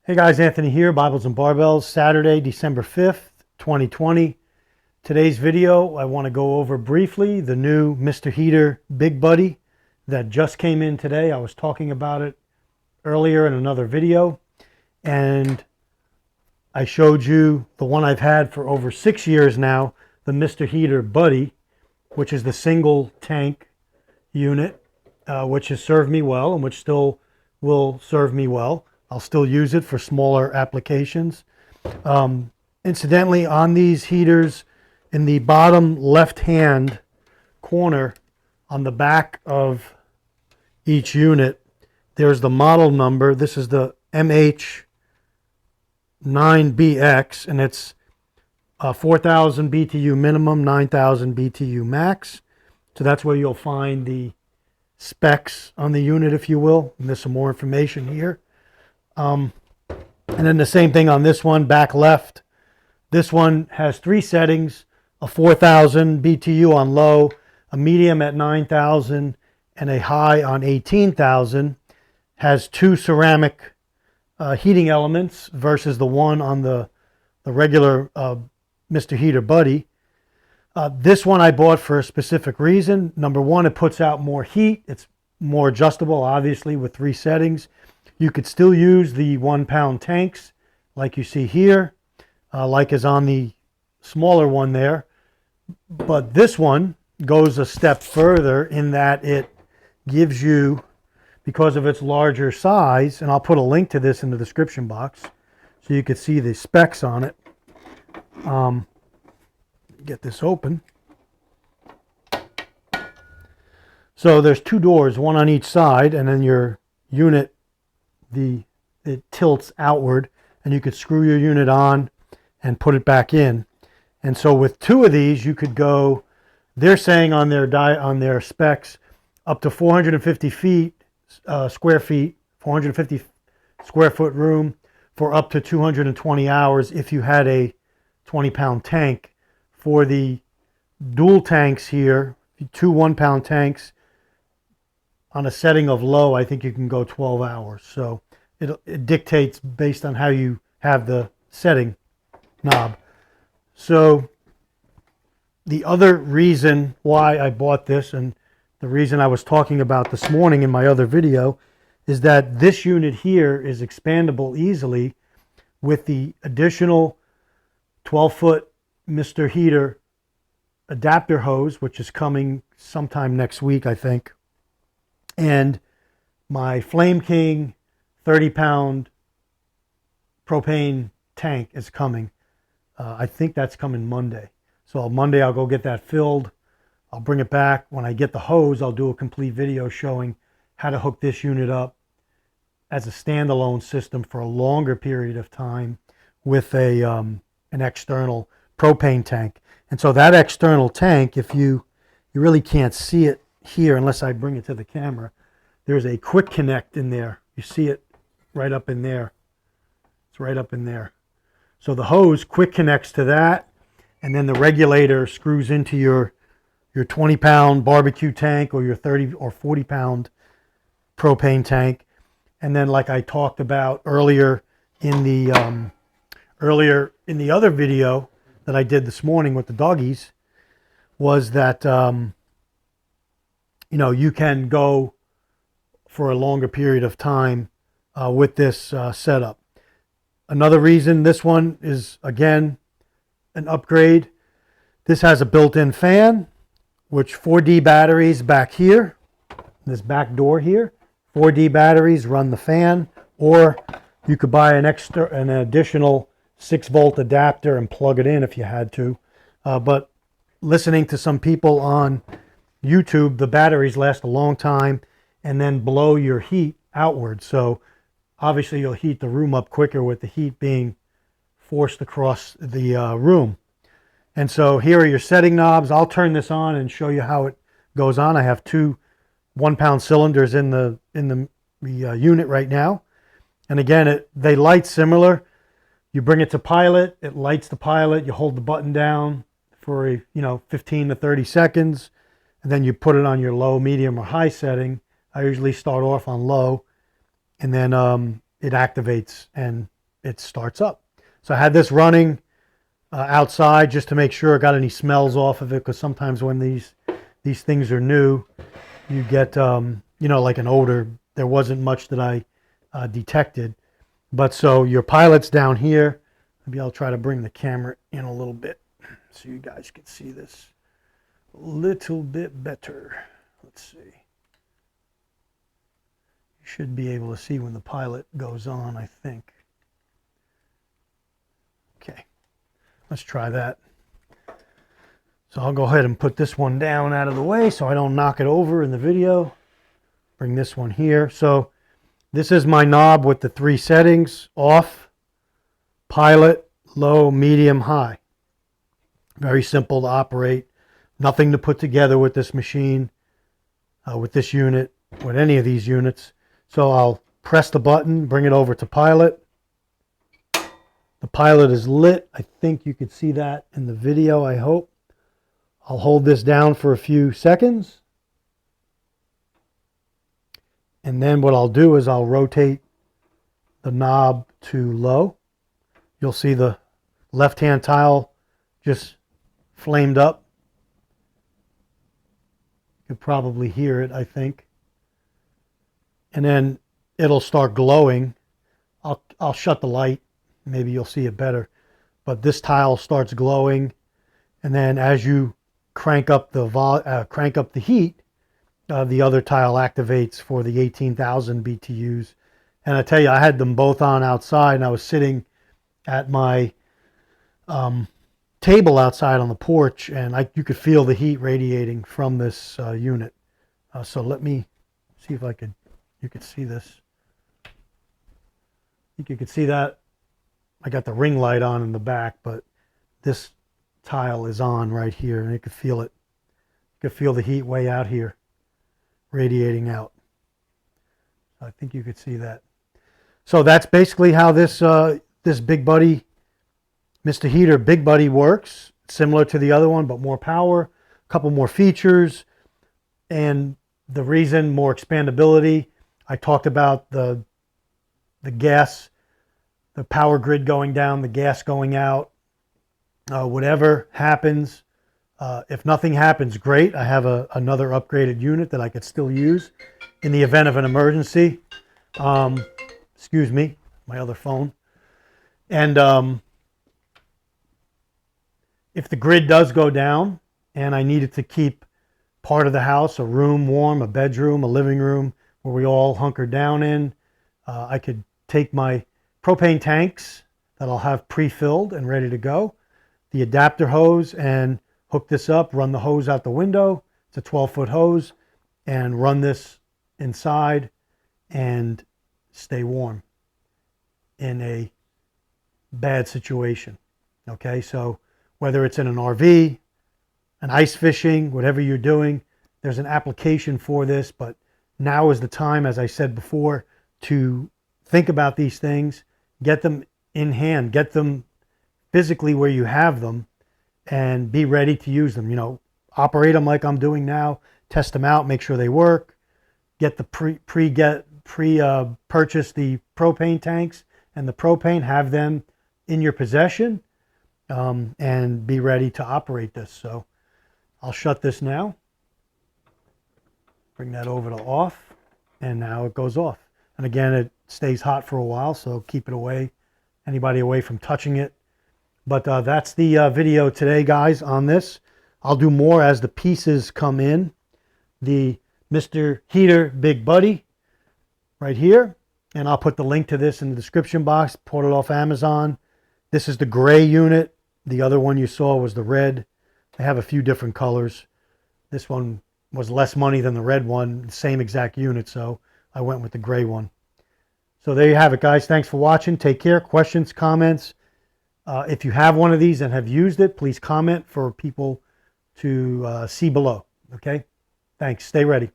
Hey guys, Anthony here, Bibles and Barbells, Saturday, December 5th, 2020. Today's video, I want to go over briefly the new Mr. Heater Big Buddy that just came in today. I was talking about it earlier in another video, and I showed you the one I've had for over 6 years now, the Mr. Heater Buddy, which is the single tank unit, which has served me well and which still will serve me well. I'll still use it for smaller applications. Incidentally, on these heaters, in the bottom left-hand corner on the back of each unit, there's the model number. This is the MH9BX, and it's 4,000 BTU minimum, 9,000 BTU max. So that's where you'll find the specs on the unit, if you will. And there's some more information here. And then the same thing on this one, back left. This one has 3 settings, a 4,000 BTU on low, a medium at 9,000, and a high on 18,000. Has 2 ceramic heating elements versus the one on the regular Mr. Heater Buddy. This one I bought for a specific reason. Number one, it puts out more heat. It's more adjustable, obviously, with 3 settings. You could still use the 1-pound tanks like you see here, like is on the smaller one there. But this one goes a step further in that it gives you, because of its larger size, and I'll put a link to this in the description box so you can see the specs on it. Get this open. So there's 2 doors, one on each side, and then your unit, it tilts outward, and you could screw your unit on and put it back in. And so with 2 of these, you could go, they're saying on their specs, up to 450 square feet, 450 square foot room for up to 220 hours if you had a 20-pound tank. For the dual tanks here, 2 1-pound tanks, on a setting of low, I think you can go 12 hours. So it dictates based on how you have the setting knob. So the other reason why I bought this, and the reason I was talking about this morning in my other video, is that this unit here is expandable easily with the additional 12-foot Mr. Heater adapter hose, which is coming sometime next week, I think. And my Flame King 30-pound propane tank is coming. I think that's coming Monday. So Monday I'll go get that filled. I'll bring it back. When I get the hose, I'll do a complete video showing how to hook this unit up as a standalone system for a longer period of time with an external propane tank. And so that external tank, if you really can't see it here unless I bring it to the camera, there's a quick connect in there. You see it right up in there. It's right up in there. So the hose quick connects to that, and then the regulator screws into your 20-pound barbecue tank or your 30 or 40-pound propane tank. And then, like I talked about earlier in the other video that I did this morning with the doggies, was that you can go for a longer period of time with this setup. Another reason this one is, again, an upgrade. This has a built-in fan, which 4D batteries back here, this back door here, 4D batteries run the fan, or you could buy an additional 6-volt adapter and plug it in if you had to. But listening to some people on YouTube, the batteries last a long time and then blow your heat outward. So obviously you'll heat the room up quicker with the heat being forced across the room. And so here are your setting knobs. I'll turn this on and show you how it goes on. I have 2 1-pound cylinders in the unit right now. And again, they light similar. You bring it to pilot, it lights the pilot, you hold the button down for 15 to 30 seconds, and then you put it on your low, medium, or high setting. I usually start off on low, and then it activates and it starts up. So I had this running outside just to make sure it got any smells off of it, because sometimes when these things are new, you get you know, like an odor. There wasn't much that I detected. But so your pilot's down here. Maybe I'll try to bring the camera in a little bit so you guys can see this a little bit better. Let's see. You should be able to see when the pilot goes on, I think. Okay, let's try that. So I'll go ahead and put this one down out of the way so I don't knock it over in the video. Bring this one here. So this is my knob with the 3 settings: off, pilot, low, medium, high. Very simple to operate. Nothing to put together with this machine, with this unit, with any of these units. So I'll press the button, bring it over to pilot. The pilot is lit. I think you could see that in the video, I hope. I'll hold this down for a few seconds. And then what I'll do is I'll rotate the knob to low. You'll see the left-hand tile just flamed up. You could probably hear it, I think. And then it'll start glowing. I'll shut the light. Maybe you'll see it better. But this tile starts glowing. And then as you crank up the heat, the other tile activates for the 18,000 BTUs. And I tell you, I had them both on outside, and I was sitting at my table outside on the porch, and you could feel the heat radiating from this unit. So let me see if you could see this. I think you could see that. I got the ring light on in the back, but this tile is on right here, and you could feel it. You could feel the heat way out here radiating out. I think you could see that. So that's basically how this this Big Buddy, Mr. Heater Big Buddy works. Similar to the other one, but more power, a couple more features, and the reason, more expandability. I talked about the gas, the power grid going down, the gas going out. Whatever happens, if nothing happens, great. I have another upgraded unit that I could still use in the event of an emergency. Excuse me, my other phone. And if the grid does go down and I needed to keep part of the house, a room warm, a bedroom, a living room where we all hunker down in, I could take my propane tanks that I'll have pre-filled and ready to go, the adapter hose, and hook this up, run the hose out the window. It's a 12-foot hose, and run this inside and stay warm in a bad situation. Okay, so whether it's in an RV, an ice fishing, whatever you're doing, there's an application for this. But now is the time, as I said before, to think about these things, get them in hand, get them physically where you have them, and be ready to use them. You know, operate them like I'm doing now, test them out, make sure they work, get the purchase the propane tanks and the propane, have them in your possession, and be ready to operate this. So I'll shut this now, bring that over to off, and now it goes off. And again, it stays hot for a while, so keep it away, anybody away from touching it. But that's the video today, guys, on this. I'll do more as the pieces come in. The Mr. Heater Big Buddy right here. And I'll put the link to this in the description box. Bought it off Amazon. This is the gray unit. The other one you saw was the red. They have a few different colors. This one was less money than the red one. Same exact unit, so I went with the gray one. So there you have it, guys. Thanks for watching. Take care. Questions, comments. If you have one of these and have used it, please comment for people to see below. Okay? Thanks. Stay ready.